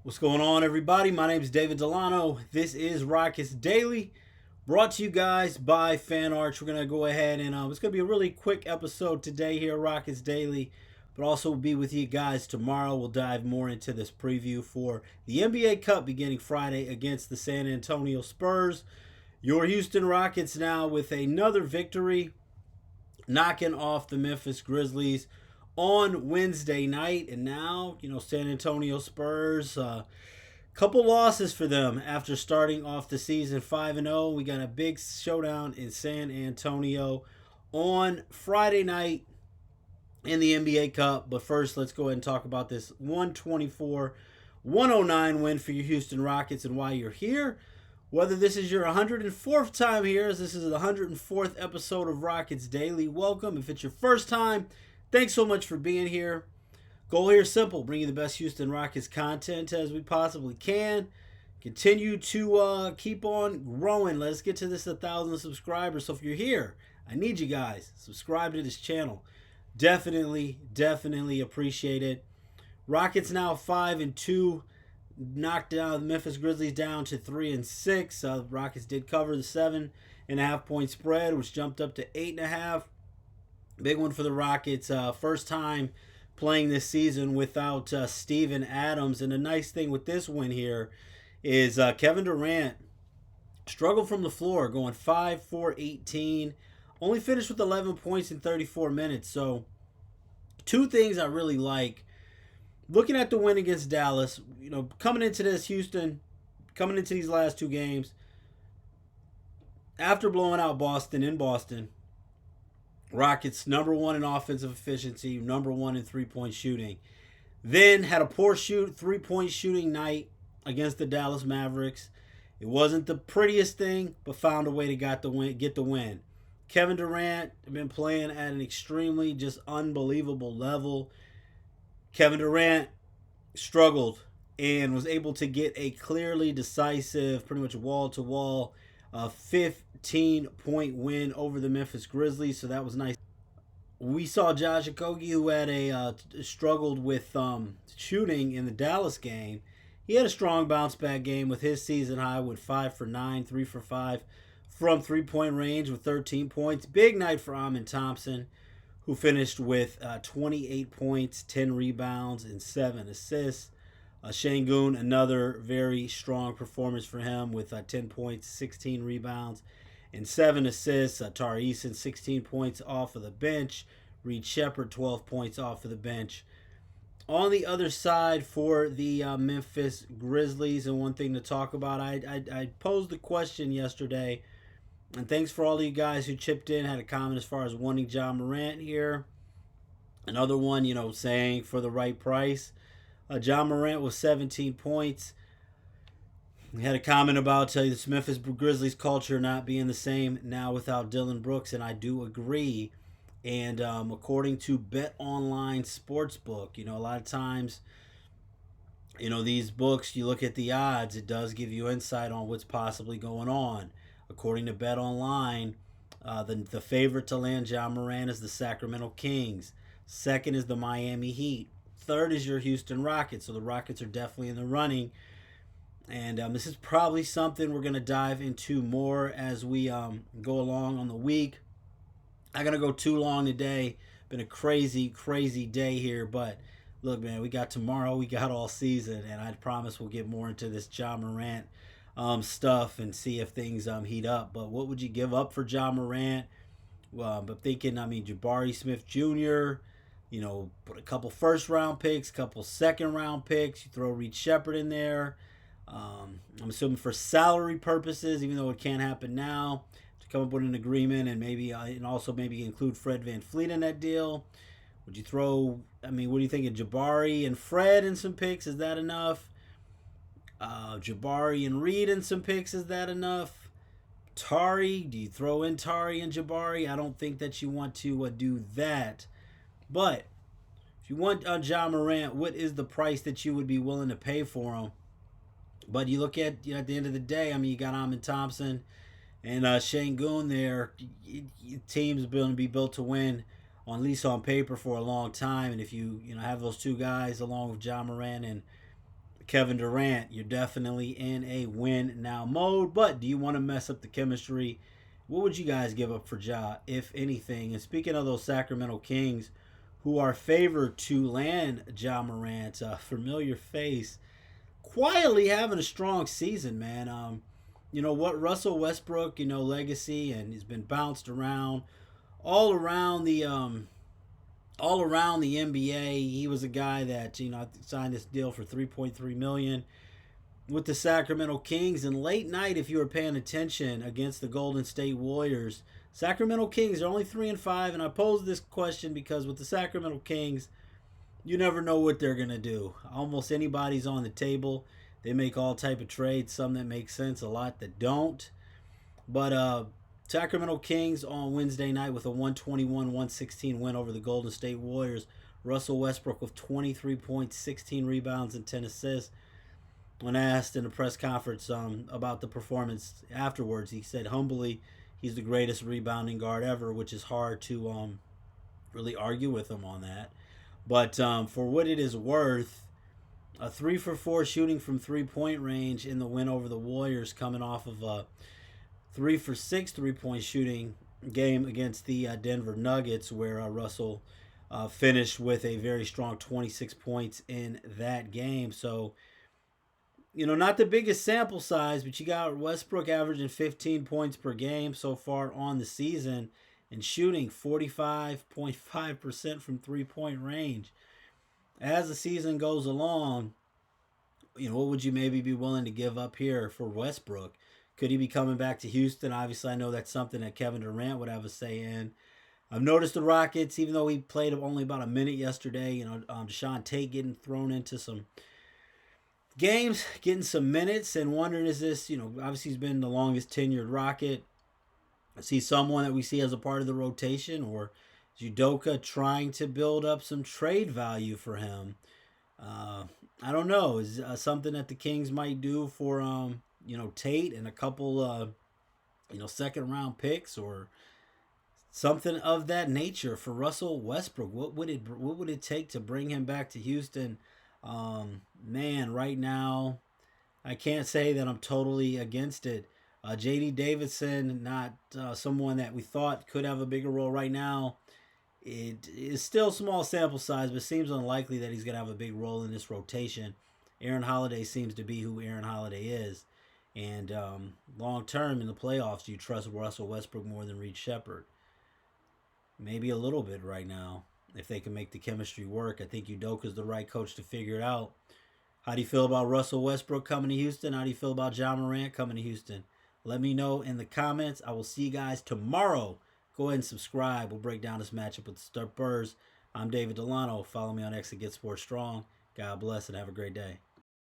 What's going on, everybody? My name is David Delano. This is Rockets Daily, brought to you guys by Fan Arch. We're going to go ahead and it's going to be a really quick episode today here, Rockets Daily, but also we'll be with you guys tomorrow. We'll dive more into this preview for the NBA Cup beginning Friday against the San Antonio Spurs. Your Houston Rockets now with another victory, knocking off the Memphis Grizzlies on Wednesday night. And now, San Antonio Spurs, couple losses for them after starting off the season 5-0. We got a big showdown in San Antonio on Friday night in the NBA Cup. But first, let's go ahead and talk about this 124-109 win for your Houston Rockets and why you're here. Whether this is your 104th time here, as this is the 104th episode of Rockets Daily, welcome. If it's your first time, thanks so much for being here. Goal here is simple: bring you the best Houston Rockets content as we possibly can. Continue to keep on growing. Let's get to this 1,000 subscribers. So if you're here, I need you guys. Subscribe to this channel. Definitely appreciate it. Rockets now 5-2. Knocked down the Memphis Grizzlies down to 3-6. The Rockets did cover the 7.5 point spread, which jumped up to 8.5. Big one for the Rockets. First time playing this season without Steven Adams. And the nice thing with this win here is Kevin Durant struggled from the floor, going 5-4-18. Only finished with 11 points in 34 minutes. So two things I really like. Looking at the win against Dallas, coming into this, Houston, coming into these last two games, after blowing out Boston in Boston, Rockets number one in offensive efficiency, number one in three-point shooting. Then had a poor three-point shooting night against the Dallas Mavericks. It wasn't the prettiest thing, but found a way to get the win. Kevin Durant has been playing at an extremely just unbelievable level. Kevin Durant struggled and was able to get a clearly decisive, pretty much wall-to-wall 15-point win over the Memphis Grizzlies, so that was nice. We saw Josh Okogie, who had struggled with shooting in the Dallas game. He had a strong bounce-back game with his season high with 5 for 9, 3 for 5 from three-point range with 13 points. Big night for Amen Thompson, who finished with 28 points, 10 rebounds, and 7 assists. Şengün, another very strong performance for him with 10 points, 16 rebounds, and 7 assists. Tari Eason, 16 points off of the bench. Reed Shepherd, 12 points off of the bench. On the other side for the Memphis Grizzlies, and one thing to talk about, I posed the question yesterday, and thanks for all of you guys who chipped in, had a comment as far as wanting Ja Morant here. Another one, saying for the right price. Ja Morant was 17 points. We had a comment about this Memphis Grizzlies culture not being the same now without Dillon Brooks, and I do agree. And according to Bet Online Sportsbook, a lot of times, these books, you look at the odds, it does give you insight on what's possibly going on. According to Bet Online, the favorite to land Ja Morant is the Sacramento Kings. Second is the Miami Heat. Third is your Houston Rockets. So the Rockets are definitely in the running. And this is probably something we're going to dive into more as we go along on the week. I'm going to go too long today. Been a crazy day here. But look, man, we got tomorrow. We got all season. And I promise we'll get more into this Ja Morant stuff and see if things heat up. But what would you give up for Ja Morant? But thinking, Jabari Smith Jr., put a couple first-round picks, couple second-round picks. You throw Reed Shepherd in there. I'm assuming for salary purposes, even though it can't happen now, to come up with an agreement and maybe also include Fred VanVleet in that deal. Would you throw? What do you think of Jabari and Fred in some picks? Is that enough? Jabari and Reed in some picks, is that enough? Tari, do you throw in Tari and Jabari? I don't think that you want to do that. But if you want Ja Morant, what is the price that you would be willing to pay for him? But you look at, at the end of the day, you got Amen Thompson and Şengün there. Team's going to be built to win, at least on paper, for a long time. And if you have those two guys along with Ja Morant and Kevin Durant, you're definitely in a win now mode. But do you want to mess up the chemistry? What would you guys give up for Ja, if anything? And speaking of those Sacramento Kings, who are favored to land Ja Morant, a familiar face, quietly having a strong season, man. You know what, Russell Westbrook, legacy, and he's been bounced around all around the NBA. He was a guy that signed this deal for 3.3 million with the Sacramento Kings. And late night, if you were paying attention against the Golden State Warriors, Sacramento Kings are only 3-5. And I pose this question because with the Sacramento Kings, you never know what they're gonna do. Almost anybody's on the table. They make all type of trades, some that make sense, a lot that don't. But Sacramento Kings on Wednesday night with a 121-116 win over the Golden State Warriors. Russell Westbrook with 23 points, 16 rebounds, and 10 assists. When asked in a press conference about the performance afterwards, he said humbly he's the greatest rebounding guard ever, which is hard to really argue with him on that. But for what it is worth, a 3 for 4 shooting from 3-point range in the win over the Warriors, coming off of a 3 for 6 3-point shooting game against the Denver Nuggets, where Russell finished with a very strong 26 points in that game. So, not the biggest sample size, but you got Westbrook averaging 15 points per game so far on the season and shooting 45.5% from 3-point range. As the season goes along, what would you maybe be willing to give up here for Westbrook? Could he be coming back to Houston? Obviously, I know that's something that Kevin Durant would have a say in. I've noticed the Rockets, even though he played only about a minute yesterday, Deshaun Tate getting thrown into some games, getting some minutes, and wondering, is this, obviously he's been the longest tenured Rocket. Is he someone that we see as a part of the rotation, or is Udoka trying to build up some trade value for him? I don't know. Is something that the Kings might do for Tate and a couple second round picks, or something of that nature for Russell Westbrook? What would it take to bring him back to Houston? Man, right now I can't say that I'm totally against it. J.D. Davidson, not someone that we thought could have a bigger role right now. It is still small sample size, but seems unlikely that he's going to have a big role in this rotation. Aaron Holiday seems to be who Aaron Holiday is. And long term in the playoffs, do you trust Russell Westbrook more than Reed Shepherd? Maybe a little bit right now, if they can make the chemistry work. I think Udoka's the right coach to figure it out. How do you feel about Russell Westbrook coming to Houston? How do you feel about Ja Morant coming to Houston? Let me know in the comments. I will see you guys tomorrow. Go ahead and subscribe. We'll break down this matchup with the Spurs. I'm David Delano. Follow me on X at Get Sports Strong. God bless and have a great day.